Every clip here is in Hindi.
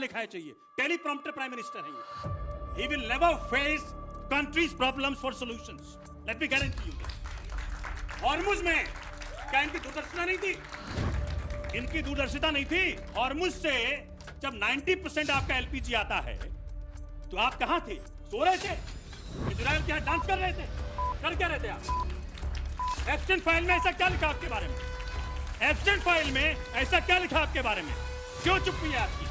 लिखाया चाहिए, टेलीप्रॉम्प्टर प्राइम मिनिस्टर है ये। He will never face country's problems for solutions. Let me guarantee you. Hormuz में क्या इनकी दूरदर्शिता नहीं थी? इनकी दूरदर्शिता नहीं थी। हॉर्मुज से जब 90% आपका एलपीजी आता है, तो आप कहां थे? सो रहे थे? इजराइल क्या डांस कर रहे थे? कर क्या रहे थे आप? एब्सेंट फाइल में ऐसा क्या लिखा आपके बारे में? एब्सेंट फाइल में ऐसा क्या लिखा आपके बारे में? क्यों चुप्पी है आपकी?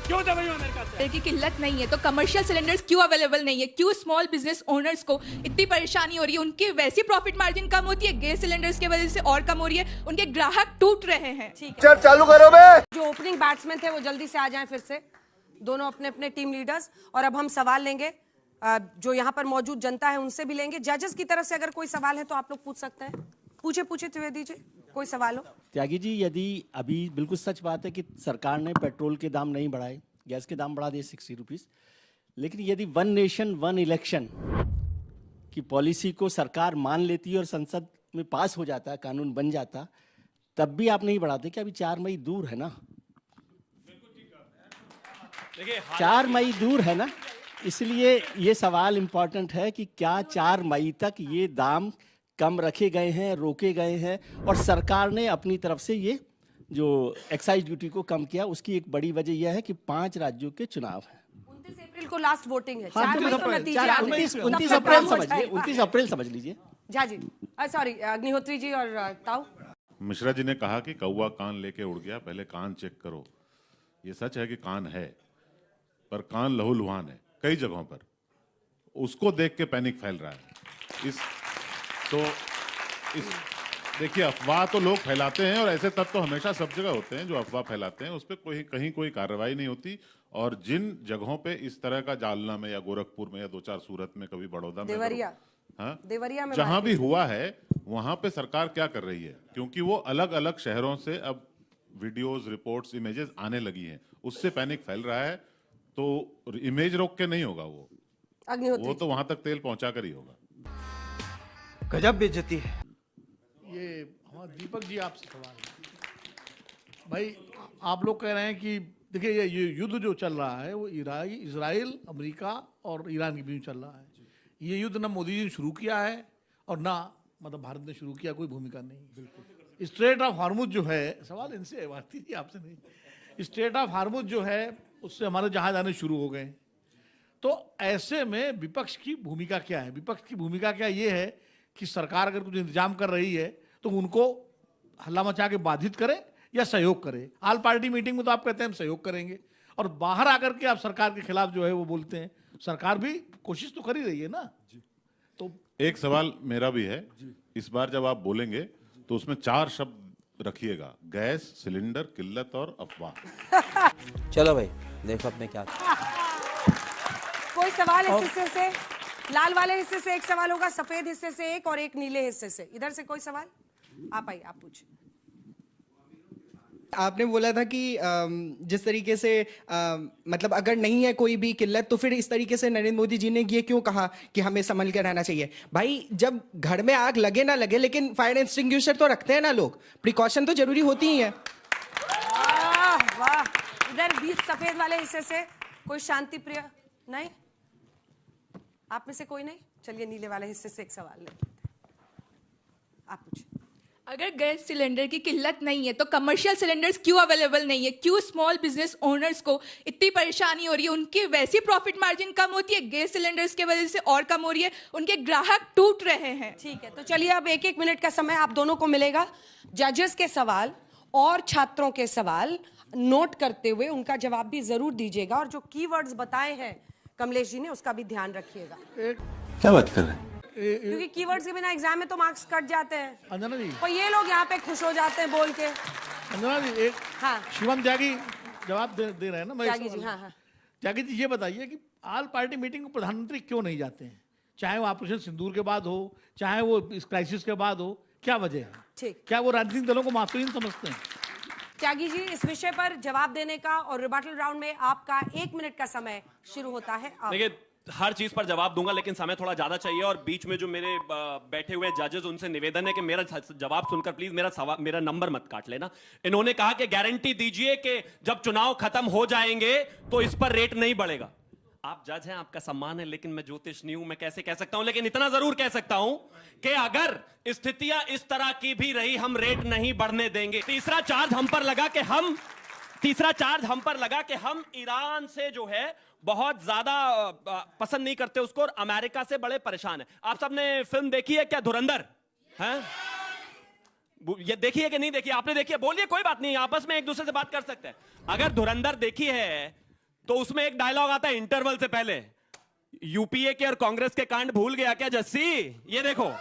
क्यों दवाई अमेरिका से? की किल्लत नहीं है तो कमर्शियल सिलेंडर्स क्यों अवेलेबल नहीं है? क्यों स्मॉल बिजनेस ओनर्स को इतनी परेशानी हो रही है? उनकी वैसी प्रॉफिट मार्जिन कम होती है, गैस सिलेंडर्स की वजह से और कम हो रही है, उनके ग्राहक टूट रहे हैं। ठीक है, चालू करो बे। जो ओपनिंग बैट्समैन थे वो जल्दी से आ जाएं फिर से, दोनों अपने अपने टीम लीडर्स। और अब हम सवाल लेंगे, जो यहाँ पर मौजूद जनता है उनसे भी लेंगे। जजेस की तरफ से अगर कोई सवाल है तो आप लोग पूछ सकते हैं। पूछे त्रिवेदी जी, कोई सवाल हो? त्यागी जी, यदि अभी बिल्कुल सच बात है कि सरकार ने पेट्रोल के दाम नहीं बढ़ाए, गैस के दाम बढ़ा दिए 60 रुपीज़, लेकिन यदि वन नेशन वन इलेक्शन की पॉलिसी को सरकार मान लेती और संसद में पास हो जाता, कानून बन जाता, तब भी आप नहीं बढ़ाते क्या? अभी 4 मई दूर है ना, 4 मई दूर है ना, इसलिए ये सवाल इम्पोर्टेंट है कि क्या 4 मई तक ये दाम कम रखे गए हैं, रोके गए हैं, और सरकार ने अपनी तरफ से ये जो एक्साइज ड्यूटी को कम किया, उसकी एक बड़ी वजह यह है कि 5 राज्यों के चुनाव हैं। 29 अप्रैल को लास्ट वोटिंग है। 29 अप्रैल समझ लीजिए। झा जी, सॉरी, अग्निहोत्री जी और ताऊ। मिश्रा जी ने कहा कि कौवा कान लेके उड़ गया, पहले कान चेक करो। ये सच है कि कान है, पर कान लहूलुहान है कई जगहों पर। उसको देख के पैनिक फैल रहा है। देखिए, अफवाह तो लोग फैलाते हैं और ऐसे तत्व हमेशा सब जगह होते हैं जो अफवाह फैलाते हैं, उस पर कहीं कोई कार्रवाई नहीं होती। और जिन जगहों पे इस तरह का जालना में या गोरखपुर में या 2-4 सूरत में, कभी बड़ौदा में, देवरिया में जहां भी हुआ है वहां पे सरकार क्या कर रही है? क्योंकि वो अलग अलग शहरों से अब वीडियोस, रिपोर्ट्स, इमेजेस आने लगी हैं, उससे पैनिक फैल रहा है। तो इमेज रोक के नहीं होगा वो तो वहां तक तेल पहुंचा कर ही होगा। गजब बेइज्जती है। ये हमारा दीपक जी आपसे सवाल है। भाई, आप लोग कह रहे हैं कि देखिए ये युद्ध जो चल रहा है वो इजराइल, अमेरिका और ईरान के बीच चल रहा है। ये युद्ध ना मोदी जी ने शुरू किया है और ना मतलब भारत ने शुरू किया, कोई भूमिका नहीं। बिल्कुल। स्ट्रेट ऑफ हार्मुज जो है, सवाल इनसे है, भारती जी आपसे नहीं। स्ट्रेट ऑफ हार्मुज जो है उससे हमारे जहाज आने शुरू हो गए। तो ऐसे में विपक्ष की भूमिका क्या है? विपक्ष की भूमिका क्या ये है कि सरकार अगर कुछ इंतजाम कर रही है तो उनको हल्ला मचा के बाधित करे या सहयोग करे। ऑल पार्टी मीटिंग में तो आप कहते हैं हम सहयोग करेंगे, और बाहर आकर के आप सरकार के खिलाफ जो है वो बोलते हैं। सरकार भी कोशिश तो कर ही रही है ना। तो एक सवाल मेरा भी है, इस बार जब आप बोलेंगे तो उसमें 4 शब्द रखिएगा: गैस सिलेंडर, किल्लत और अफवाह। चलो भाई, देखो अपने क्या। कोई सवाल इस हिस्से से? लाल वाले हिस्से से एक सवाल होगा, सफेद हिस्से से एक, और एक नीले हिस्से से। इधर से कोई सवाल? आप आइए, आप पूछिए। आपने बोला था कि जिस तरीके से मतलब अगर नहीं है कोई भी किल्लत, तो फिर इस तरीके से नरेंद्र मोदी जी ने ये क्यों कहा कि हमें संभल के रहना चाहिए? भाई, जब घर में आग लगे ना लगे, लेकिन फायर एक्सटिंग्विशर तो रखते हैं ना लोग, प्रिकॉशन तो जरूरी होती ही है। वाह। इधर बीच सफेद वाले हिस्से से कोई शांति प्रिय? नहीं, आप में से कोई नहीं? चलिए नीले वाले हिस्से से एक सवाल लेते हैं, आप पूछिए। अगर गैस सिलेंडर की किल्लत नहीं है तो कमर्शियल सिलेंडर्स क्यों अवेलेबल नहीं है? क्यों स्मॉल बिजनेस ओनर्स को इतनी परेशानी हो रही है? उनकी वैसी प्रॉफिट मार्जिन कम होती है, गैस सिलेंडर्स की वजह से और कम हो रही है, उनके ग्राहक टूट रहे हैं। ठीक है, तो चलिए अब 1-1 मिनट का समय आप दोनों को मिलेगा। जजेस के सवाल और छात्रों के सवाल नोट करते हुए उनका जवाब भी जरूर दीजिएगा, और जो कीवर्ड्स बताए हैं कमलेश जी ने उसका भी ध्यान रखिएगा। क्या बात कर रहे हैं? क्योंकि कीवर्ड्स के बिना एग्जाम में तो मार्क्स कट जाते हैं। अंजना जी, और ये लोग यहाँ पे खुश हो जाते हैं बोल के। अंजना जी, एक हाँ, शिवम त्यागी जवाब दे रहे हैं ना। त्यागी जी, हाँ। त्यागी जी, ये बताइए कि ऑल पार्टी मीटिंग में प्रधानमंत्री क्यों नहीं जाते हैं? चाहे वो ऑपरेशन सिंदूर के बाद हो, चाहे वो इस क्राइसिस के बाद हो, क्या वजह है? ठीक, क्या वो राजनीतिक दलों को मासूम समझते हैं? त्यागी जी, इस विषय पर जवाब देने का और रिबटल राउंड में आपका 1 मिनट का समय शुरू होता है। देखिए, हर चीज पर जवाब दूंगा, लेकिन समय थोड़ा ज्यादा चाहिए। और बीच में जो मेरे बैठे हुए जजेस, उनसे निवेदन है कि मेरा जवाब सुनकर प्लीज मेरा नंबर मत काट लेना। इन्होंने कहा कि गारंटी दीजिए कि जब चुनाव खत्म हो जाएंगे तो इस पर रेट नहीं बढ़ेगा। आप जज हैं, आपका सम्मान है, लेकिन मैं ज्योतिष नहीं हूं, मैं कैसे कह सकता हूं। लेकिन इतना जरूर कह सकता हूं कि अगर स्थितियां इस तरह की भी रही, हम रेट नहीं बढ़ने देंगे। तीसरा चार्ज हम पर लगा कि हम ईरान से जो है बहुत ज्यादा पसंद नहीं करते उसको, और अमेरिका से बड़े परेशान है। आप सबने फिल्म देखी है क्या, धुरंधर? हैं? ये देखी है कि नहीं देखी? आपने देखी है? बोलिए, कोई बात नहीं, आपस में एक दूसरे से बात कर सकते हैं। अगर धुरंधर देखी है तो उसमें एक डायलॉग आता है इंटरवल से पहले, यूपीए के और कांग्रेस के कांड भूल गया क्या जस्सी? ये देखो,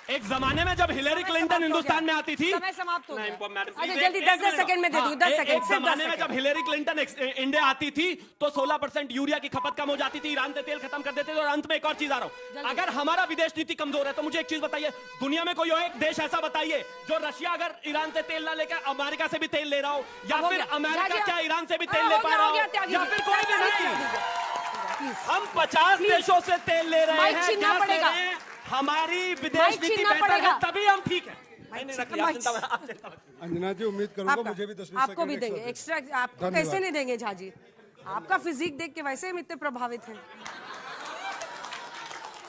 एक जमाने में जब हिलेरी क्लिंटन हिंदुस्तान में आती थी, समय समाप्त हो गया। मैडम, अच्छा जल्दी 10 सेकंड में दे दूं, 10 सेकंड। एक जमाने में जब हिलेरी क्लिंटन इंडिया आती थी तो 16% यूरिया की खपत कम हो जाती थी, ईरान से तेल खत्म कर देते थे। और अंत में एक और चीज आ रहा हूं, अगर हमारा विदेश नीति कमजोर है तो मुझे एक चीज बताइए, दुनिया में कोई एक देश ऐसा बताइए जो रशिया अगर ईरान से तेल ना लेकर अमेरिका से भी तेल ले रहा हो, या फिर अमेरिका क्या ईरान से भी तेल ले पा रहा हो, या फिर कोई भी नहीं। हम 50 देशों से तेल ले रहे हैं, गैस ले रहे हैं, हमारी विदेश नीति बेहतर है, तभी हम ठीक है। अंजना जी, उम्मीद करूंगा मुझे भी 10 मिनट आपको भी देंगे एक्स्ट्रा। आपको कैसे नहीं देंगे झा जी? आपका फिजिक देख के वैसे हम इतने प्रभावित हैं।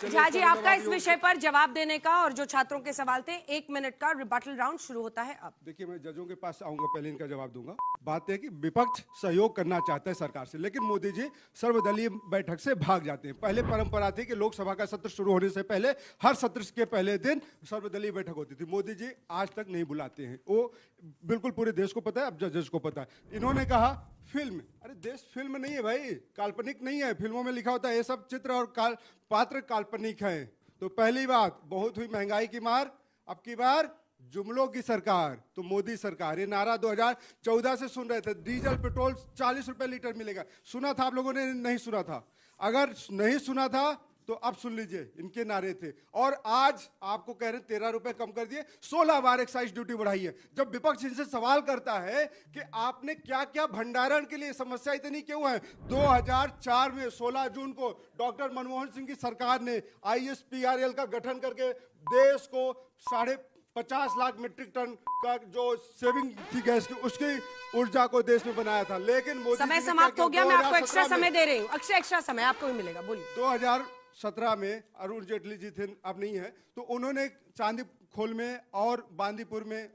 झा जी, आपका इस विषय पर जवाब देने का और जो छात्रों के सवाल थे, 1 मिनट का रिबटल राउंड शुरू होता है अब। देखिए, मैं जजों के पास आऊंगा, पहले इनका जवाब दूंगा। बात है कि विपक्ष सहयोग करना चाहता है सरकार से, लेकिन मोदी जी सर्वदलीय बैठक से भाग जाते हैं। पहले परंपरा थी कि लोकसभा का सत्र शुरू होने से पहले हर सत्र के पहले दिन सर्वदलीय बैठक होती थी। मोदी जी आज तक नहीं बुलाते हैं, वो बिल्कुल पूरे देश को पता है, अब जजेस को पता है। इन्होंने कहा फिल्म, अरे देश फिल्म नहीं है भाई, काल्पनिक नहीं है। फिल्मों में लिखा होता है ये सब चित्र और पात्र काल्पनिक हैं। तो पहली बात, बहुत हुई महंगाई की मार, अब की बार जुमलों की सरकार, तो मोदी सरकार। ये नारा 2014 से सुन रहे थे, डीजल पेट्रोल 40 रुपए लीटर मिलेगा। सुना था आप लोगों ने? नहीं सुना था। अगर नहीं सुना था तो अब सुन लीजिए, इनके नारे थे। और आज आपको कह रहे हैं 13 रुपए कम कर दिए, 16 बार एक्साइज ड्यूटी बढ़ाई है। जब विपक्ष इनसे सवाल करता है कि आपने क्या क्या भंडारण के लिए समस्या इतनी क्यों है, 2004 में 16 जून को डॉक्टर मनमोहन सिंह की सरकार ने ISPRL का गठन करके देश को 50 लाख मीट्रिक टन का जो सेविंग थी गैस की, उसकी ऊर्जा को देश में बनाया था। लेकिन मोदी समय समाप्त हो गया, मैं आपको एक्स्ट्रा समय दे रही हूँ। एक्स्ट्रा समय आपको भी मिलेगा, बोलिए। 2017 में अरुण जेटली जी थे, अब नहीं है, तो उन्होंने चांदी खोल में और बांदीपुर में,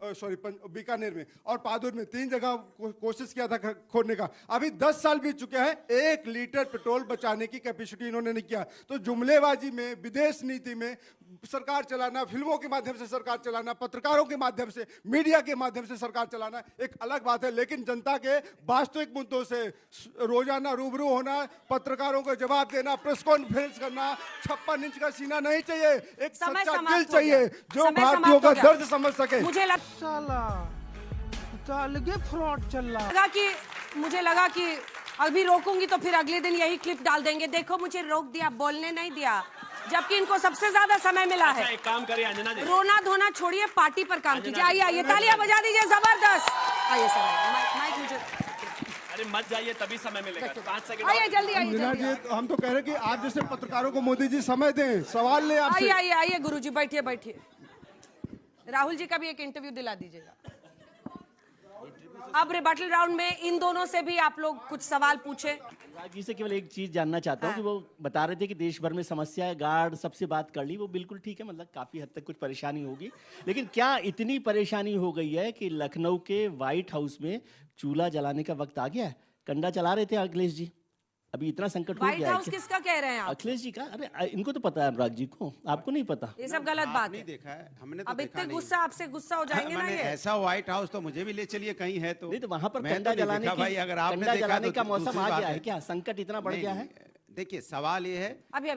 बीकानेर में और पादुर में 3 जगह कोशिश किया था खोदने का। अभी 10 साल बीत चुके हैं, 1 लीटर पेट्रोल बचाने की कैपेसिटी इन्होंने नहीं किया। तो जुमलेबाजी में, विदेश नीति में सरकार चलाना, फिल्मों के माध्यम से सरकार चलाना, पत्रकारों के माध्यम से, मीडिया के माध्यम से सरकार चलाना एक अलग बात है। लेकिन जनता के वास्तविक मुद्दों से रोजाना रूबरू होना, पत्रकारों को जवाब देना, प्रेस कॉन्फ्रेंस करना, 56 इंच का सीना नहीं चाहिए, एक सच्चा दिल चाहिए जो भारतीयों का दर्द समझ सके। मुझे लगा कि अभी रोकूंगी तो फिर अगले दिन यही क्लिप डाल देंगे, देखो मुझे रोक दिया, बोलने नहीं दिया, जबकि इनको सबसे ज्यादा समय मिला है। एक काम करिए अंजना जी, रोना धोना छोड़िए, पार्टी पर काम कीजिए। आइए तालियां बजा दीजिए, जबरदस्त। आइए सर, माइक मुझे। अरे मत जाइए, तभी समय मिलेगा। 5 सेकंड आइए, जल्दी आइए। अंजना जी, हम तो कह रहे हैं कि आप जैसे पत्रकारों को मोदी जी समय दें, सवाल ले आपसे। आइए गुरुजी, बैठिए। राहुल जी का भी एक इंटरव्यू दिला दीजिएगा। अब रिबटल राउंड में इन दोनों से भी आप लोग कुछ सवाल पूछे। अनुराग जी से केवल एक चीज जानना चाहता हूँ कि वो बता रहे थे कि देश भर में समस्या है, गार्ड सबसे बात कर ली, वो बिल्कुल ठीक है, मतलब काफी हद तक कुछ परेशानी होगी। लेकिन क्या इतनी परेशानी हो गई है कि लखनऊ के व्हाइट हाउस में चूल्हा जलाने का वक्त आ गया है? कंडा चला रहे थे अखिलेश जी, अभी इतना संकट हो व्हाइट गया है हाउस किसका कह रहे हैं आप? अखिलेश जी का। अरे इनको तो पता है, अनुराग जी को, आपको नहीं पता? ये सब गलत बात नहीं है। देखा है हमने, तो अब देखा इतने नहीं। गुस्सा आपसे गुस्सा हो जाएंगे ना ये। ऐसा व्हाइट हाउस तो मुझे भी ले चलिए कहीं है तो। नहीं तो वहां पर मैं कंडा तो नहीं जलाने देखा की, भाई, अगर आपने कंडा देखा जलाने तो का मौसम दूसरी आ बात गया है क्या? संकट इतना बढ़ गया है? देखिए, सवाल ये है, अभी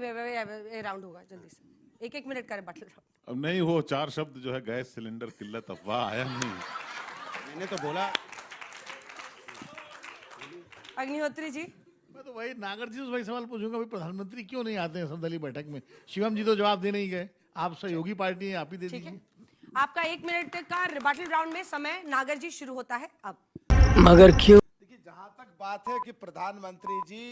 राउंड होगा जल्दी से, 1 मिनट का रिबटल राउंड। अब नहीं, वो 4 शब्द जो है गैस सिलेंडर किल्लत अफवाह आया नहीं, मैंने तो बोला। अग्निहोत्री जी, मैं तो वही नागर जी से वही सवाल पूछूंगा, भाई प्रधानमंत्री क्यों नहीं आते हैं सर्वदलीय बैठक में? शिवम जी तो जवाब देने ही गए, आप सहयोगी पार्टी हैं, आप ही दे ठीक है। दीजिए। आपका 1 मिनट का रिबटल राउंड में समय नागर जी शुरू होता है अब। मगर क्यों? देखिए, जहां तक बात बात है कि प्रधानमंत्री जी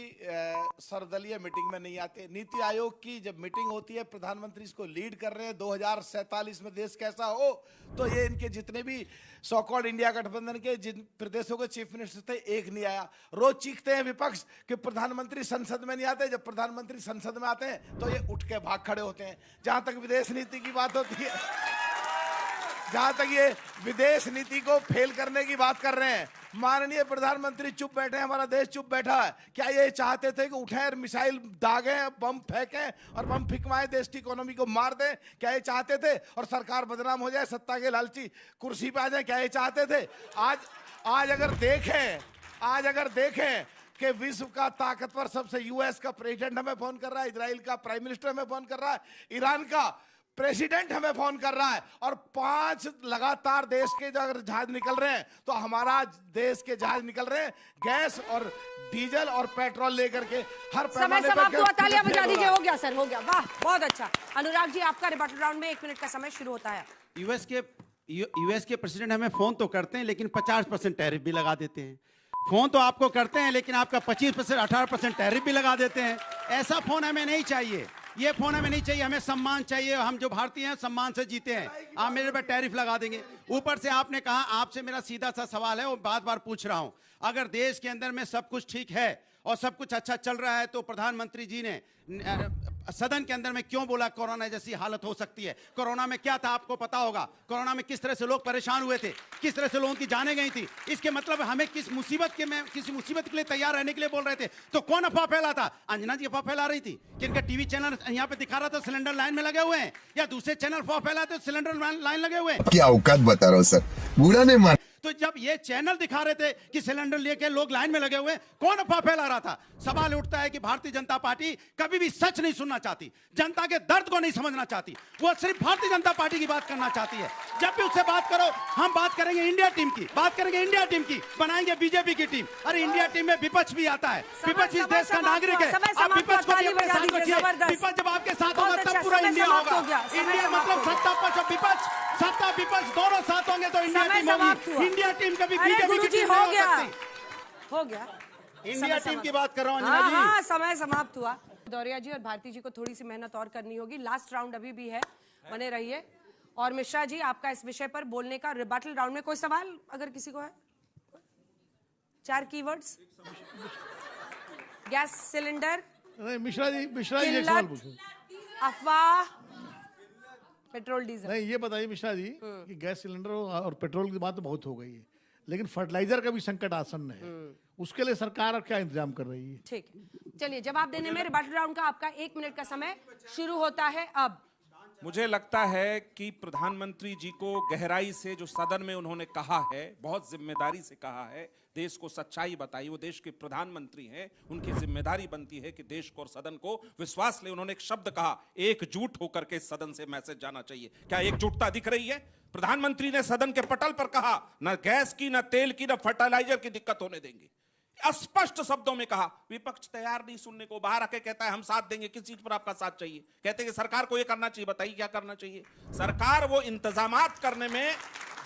सर्वदलीय मीटिंग में नहीं आते। नीति आयोग की जब मीटिंग होती है, प्रधानमंत्री इसको लीड कर रहे हैं। 2047 में देश कैसा हो, तो ये इनके जितने भी सो कॉल्ड इंडिया गठबंधन के जिन प्रदेशों के चीफ मिनिस्टर थे, एक नहीं आया। रोज चीखते हैं विपक्ष कि प्रधानमंत्री संसद में नहीं आते। जब प्रधानमंत्री संसद में आते हैं तो ये उठ के भाग खड़े होते हैं। जहां तक विदेश नीति की बात होती है, जहां तक ये विदेश नीति को फेल करने की बात कर रहे हैं, माननीय प्रधानमंत्री चुप बैठे हैं, हमारा देश चुप बैठा है। क्या ये चाहते थे कि उठे और मिसाइल दागें, बम फेंकें और बम फिकवाएं, देश की इकोनॉमी को मार दें? क्या ये चाहते थे? और सरकार बदनाम हो जाए, सत्ता के लालची कुर्सी पे आ जाए, क्या ये चाहते थे? आज अगर देखें कि विश्व का ताकतवर सबसे यूएस का प्रेसिडेंट हमें फोन कर रहा है, इजराइल का प्राइम मिनिस्टर हमें फोन कर रहा है, ईरान का प्रेसिडेंट हमें फोन कर रहा है, और 5 लगातार देश के अगर जहाज निकल रहे हैं तो हमारा देश के जहाज निकल रहे हैं गैस और डीजल और पेट्रोल लेकर के। हर समय समाप्त हुआ, तालियां बजा दीजिए। हो गया सर, हो गया, वाह, बहुत अच्छा। अनुराग जी, आपका रिबटल राउंड में 1 मिनट का समय शुरू होता है। यूएस के प्रेसिडेंट हमें फोन तो करते हैं, लेकिन 50% टैरिफ भी लगा देते हैं। फोन तो आपको करते हैं, लेकिन आपका 25% 18% टैरिफ भी लगा देते हैं। ऐसा फोन हमें नहीं चाहिए, ये फोन हमें नहीं चाहिए। हमें सम्मान चाहिए, हम जो भारतीय हैं सम्मान से जीते हैं। आप मेरे पे टैरिफ लगा देंगे। ऊपर से आपने कहा, आपसे मेरा सीधा सा सवाल है, वो बार पूछ रहा हूं, अगर देश के अंदर में सब कुछ ठीक है और सब कुछ अच्छा चल रहा है, तो प्रधानमंत्री जी ने सदन के अंदर में क्यों बोला कोरोना जैसी हालत हो सकती है? कोरोना में क्या था आपको पता होगा। कोरोना में किस तरह से लोग परेशान हुए थे, किस तरह से लोगों की जानें गई थी। इसके मतलब हमें किसी मुसीबत के लिए तैयार रहने के लिए बोल रहे थे। तो कौन अफवाह फैला था? अंजना जी अफवाह फैला रही थी कि इनका टीवी चैनल यहाँ पे दिखा रहा था सिलेंडर लाइन में लगे हुए हैं, या दूसरे चैनल अफवाह फैला थे सिलेंडर लाइन लगे हुए हैं। क्या औकात बता रहा हूँ सर, बुरा नहीं मान। तो जब ये चैनल दिखा रहे थे कि सिलेंडर लेके लोग लाइन में लगे हुए, कौन अफवाह फैला रहा था? सवाल उठता है कि भारतीय जनता पार्टी कभी भी सच नहीं सुनना चाहती, जनता के दर्द को नहीं समझना चाहती, वो सिर्फ भारतीय जनता पार्टी की बात करना चाहती है। जब भी उससे बात करो, हम बात करेंगे इंडिया टीम की, बनाएंगे बीजेपी की टीम। अरे इंडिया टीम में विपक्ष भी आता है, विपक्ष इस देश का नागरिक है। अब विपक्ष को भी अपने साथ रखिए। विपक्ष जब आपके साथ होगा तब पूरा इंडिया होगा। इंडिया मतलब सत्ता पक्ष और विपक्ष, सत्ता विपक्ष दोनों साथ होंगे तो इंडिया टीम होगी। इंडिया टीम कभी बीजेपी की टीम नहीं हो गया। इंडिया टीम की बात कर रहा हूँ। हाँ, समय समाप्त हुआ। दौरिया जी और भारती जी को थोड़ी सी मेहनत और करनी होगी। लास्ट राउंड अभी भी है, बने रहिए। और मिश्रा जी, आपका इस विषय पर बोलने का रिबटल राउंड में कोई सवाल अगर किसी को है? 4 keywords, gas cylinder, Mishra ji एक सवाल पूछो। अफवाह, पेट्रोल डीजल। नहीं, ये बताइए मिश्रा जी कि गैस सिलेंडर और पेट्रोल की बात तो बहुत हो गई है, लेकिन फर्टिलाइजर का भी संकट आसन्न है, उसके लिए सरकार क्या इंतजाम कर रही है? ठीक है, चलिए जवाब देने में रिबटल राउंड का आपका 1 मिनट का समय शुरू होता है अब। मुझे लगता है कि प्रधानमंत्री जी को गहराई से जो सदन में उन्होंने कहा है, बहुत जिम्मेदारी से कहा है, देश को सच्चाई बताई। वो देश के प्रधानमंत्री हैं, उनकी जिम्मेदारी बनती है कि देश को और सदन को विश्वास ले। उन्होंने एक शब्द कहा, एकजुट होकर के सदन से मैसेज जाना चाहिए। क्या एकजुटता दिख रही है? प्रधानमंत्री ने सदन के पटल पर कहा, न गैस की, न तेल की, न फर्टिलाइजर की दिक्कत होने देंगे। स्पष्ट शब्दों में कहा। विपक्ष तैयार नहीं सुनने को, बाहर आके कहता है हम साथ देंगे। किस चीज पर आपका साथ चाहिए? कहते हैं कि सरकार को ये करना चाहिए। बताइए क्या करना चाहिए? सरकार वो इंतजामात करने में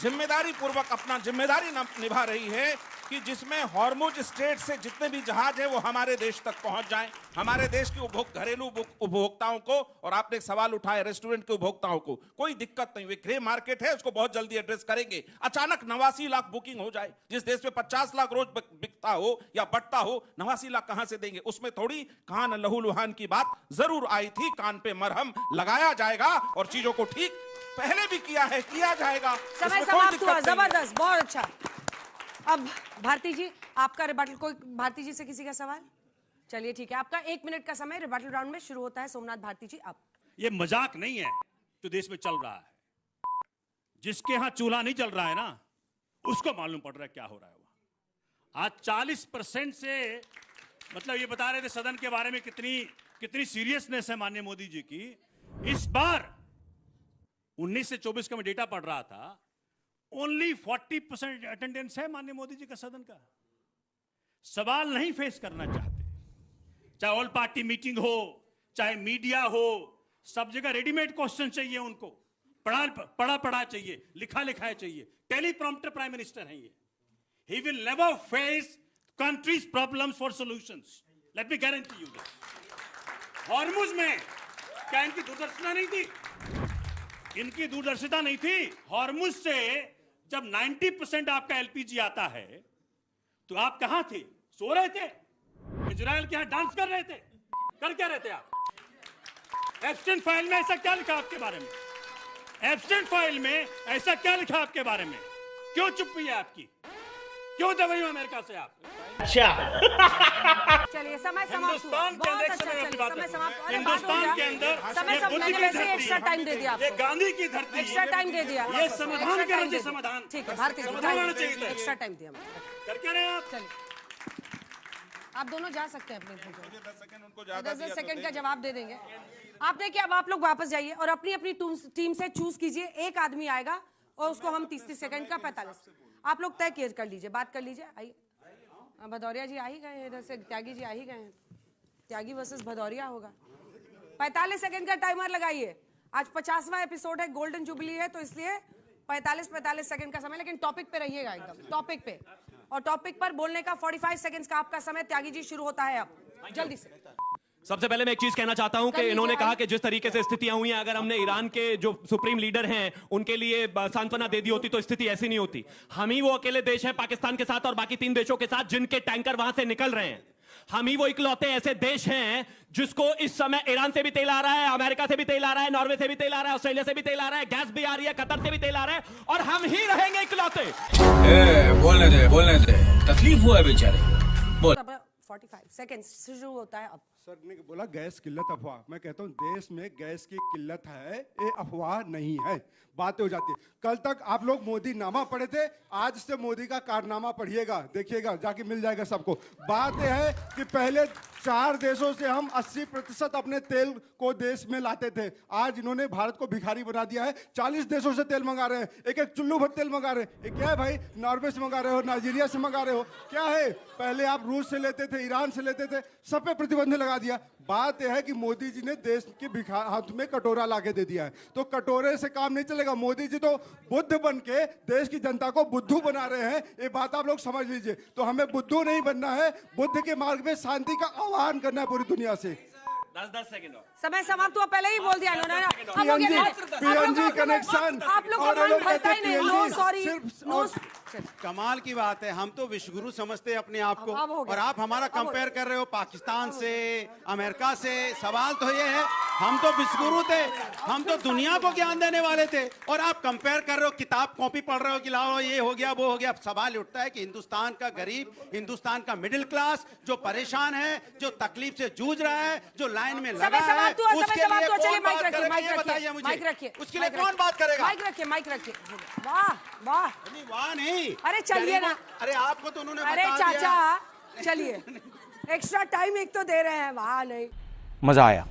जिम्मेदारी पूर्वक अपना जिम्मेदारी निभा रही है कि जिसमें हॉर्मुज स्ट्रेट से जितने भी जहाज हैं वो हमारे देश तक पहुंच जाएं, हमारे देश के घरेलू उपभोक्ताओं को, और आपने एक सवाल उठाया रेस्टोरेंट के उपभोक्ताओं को, कोई दिक्कत नहीं। वे ग्रे मार्केट है, उसको बहुत जल्दी एड्रेस करेंगे। अचानक 89 लाख बुकिंग हो जाए, जिस देश में 50 लाख रोज बिकता हो या बढ़ता हो, 89 लाख कहां से देंगे? उसमें थोड़ी कान लहू लुहान की बात जरूर आई थी। कान पे मरहम लगाया जाएगा और चीजों को ठीक पहले भी किया है, किया जाएगा। समय समाप्त हुआ, जबरदस्त, बहुत अच्छा। अब भारती जी, आपका रिबटल, कोई भारती जी से किसी का सवाल? चलिए ठीक है, आपका 1 मिनट का समय रिबटल राउंड में शुरू होता है। सोमनाथ भारती जी, आप। ये मजाक नहीं है जो देश में चल रहा है। जिसके यहां चूल्हा नहीं जल रहा है ना, उसको मालूम पड़ रहा है क्या हो रहा है वहां। आज 40% से, मतलब ये बता रहे थे सदन के बारे में कितनी सीरियसनेस है माननीय मोदी जी की। इस बार 19 से 24 का मैं डेटा पढ़ रहा था, ओनली 40% अटेंडेंस है माननीय मोदी जी का सदन का। सवाल नहीं फेस करना चाहते, चाहे ऑल पार्टी मीटिंग हो, चाहे मीडिया हो, सब जगह रेडीमेड क्वेश्चन चाहिए उनको, पढ़ा चाहिए, लिखा लिखाया चाहिए। टेलीप्रॉम्प्टर प्राइम मिनिस्टर हैं ये। He will never face countries' problems for solutions. Let me guarantee you this. Hormuz में क्या इनकी दूरदर्शिता नहीं थी? इनकी दूरदर्शिता नहीं थी। हॉर्मुज से जब 90% आपका एलपीजी आता है तो आप कहां थे? सो रहे थे? इजराइल के यहां डांस कर रहे थे? कर क्या रहे थे आप? एब्स्टेन फाइल में ऐसा क्या लिखा आपके बारे में? एब्स्टेन फाइल में ऐसा क्या लिखा आपके बारे में? क्यों चुप्पी है आपकी? क्यों दबाई हो अमेरिका से आप? चलिए समय समाप्त हुआ। हिंदुस्तान के बहुत अंदर अच्छा, चलिए समय समाप्त। अरे बात हो हिंदुस्तान गया। के अंदर समय ये सब बुद्ध मैंने की वैसे धरती एक्स्ट्रा है। टाइम दे दिया ये आपको। गांधी की धरती है। एक्स्ट्रा टाइम दे दिया। ये संविधान के राज्य समाधान। ठीक है, भारतीय समाधान होना चाहिए था। एक्स्ट्रा टाइम दिया। कर क्या रहे हैं आप? चलिए आप दोनों जा सकते हैं अपने 10 सेकंड उनको ज्यादा 10 सेकंड का जवाब दे देंगे। आपने क्या, अब आप लोग वापस जाइए और अपनी अपनी टीम से चूज कीजिए। एक आदमी आएगा और उसको हम 30 सेकंड का 45। आप लोग तय कर लीजिए, बात कर लीजिए। आइए, भदौरिया जी आ ही गए हैं, इधर से त्यागी जी आ ही गए हैं। त्यागी वर्सेस भदौरिया होगा। 45 सेकंड का टाइमर लगाइए। आज 50वां एपिसोड है, गोल्डन जुबली है, तो इसलिए 45 सेकंड का समय, लेकिन टॉपिक पे रहिएगा एकदम टॉपिक पे। और टॉपिक पर बोलने का 45 सेकंड्स का आपका समय। त्यागी जी शुरू होता है अब जल्दी से। सबसे पहले मैं एक चीज कहना चाहता हूं कि इन्होंने कहा कि जिस तरीके से स्थितियां हुई हैं, अगर हमने ईरान के जो सुप्रीम लीडर हैं उनके लिए सांत्वना दे दी होती तो स्थिति ऐसी नहीं होती। हम ही वो अकेले देश हैं पाकिस्तान के साथ और बाकी 3 देशों के साथ जिनके टैंकर वहां से निकल रहे हैं। हम ही वो इकलौते ऐसे देश हैं जिसको इस समय ईरान से भी तेल आ रहा है, अमेरिका से भी तेल आ रहा है, नॉर्वे से भी तेल आ रहा है, ऑस्ट्रेलिया से भी तेल आ रहा है, गैस भी आ रही है, कतर से भी तेल आ रहा है, और हम ही रहेंगे इकलौते। बोलने दे तकलीफ हुआ है बेचारे। बोल। 45 सेकंड शुरू होता है अब। सर ने बोला गैस किल्लत अफवाह। मैं कहता हूँ देश में गैस की किल्लत है, ये अफवाह नहीं है। बातें हो जाती है। कल तक आप लोग मोदी नामा पढ़े थे, आज से मोदी का कारनामा पढ़िएगा, देखिएगा, जाके मिल जाएगा सबको। बात यह है कि पहले 4 देशों से हम 80% अपने तेल को देश में लाते थे। आज इन्होंने भारत को भिखारी बना दिया है। 40 देशों से तेल मंगा रहे हैं, एक एक चुल्लू भर तेल मंगा रहे हैं। ये क्या है भाई? नॉर्वे से मंगा रहे हो, नाइजीरिया से मंगा रहे हो, क्या है? पहले आप रूस से लेते थे, ईरान से लेते थे, सब पे प्रतिबंध लगा दिया। बात यह है कि मोदी जी ने देश के हाथ में कटोरा लाके दे दिया है, तो कटोरे से काम नहीं चलेगा। मोदी जी तो बुद्ध बन के देश की जनता को बुद्धू बना रहे हैं, ये बात आप लोग समझ लीजिए। तो हमें बुद्धू नहीं बनना है, बुद्ध के मार्ग में शांति का आह्वान करना है पूरी दुनिया से। 10 सेकंड समय समाप्त हुआ, पहले ही बोल दिया इन्होंने। पीएनजी कनेक्शन आप लोग का मन भरता ही नहीं। No sorry, no. कमाल की बात है, हम तो विश्वगुरु समझते हैं अपने आप को, और आप हमारा कंपेयर कर रहे हो पाकिस्तान से, अमेरिका से। सवाल तो ये है, हम तो विश्वगुरु थे, हम तो दुनिया को ज्ञान देने वाले थे, और आप कंपेयर कर रहे हो, किताब कॉपी पढ़ रहे हो कि लाओ ये हो गया वो हो गया। सवाल उठता है कि हिंदुस्तान का गरीब, हिंदुस्तान का मिडिल क्लास जो परेशान है, जो तकलीफ से जूझ रहा है, जो लाइन में लगा है, उसके लिए कौन बात करेगा? ये बताइए मुझे, उसके लिए कौन बात करेगा? माइक रखिए, माइक रखिए। वाह वाह, वाह नहीं, अरे चलिए ना। अरे आपको तो उन्होंने अरे बता दिया। चाचा चलिए, एक्स्ट्रा टाइम एक तो दे रहे हैं। वाह नहीं, मजा आया।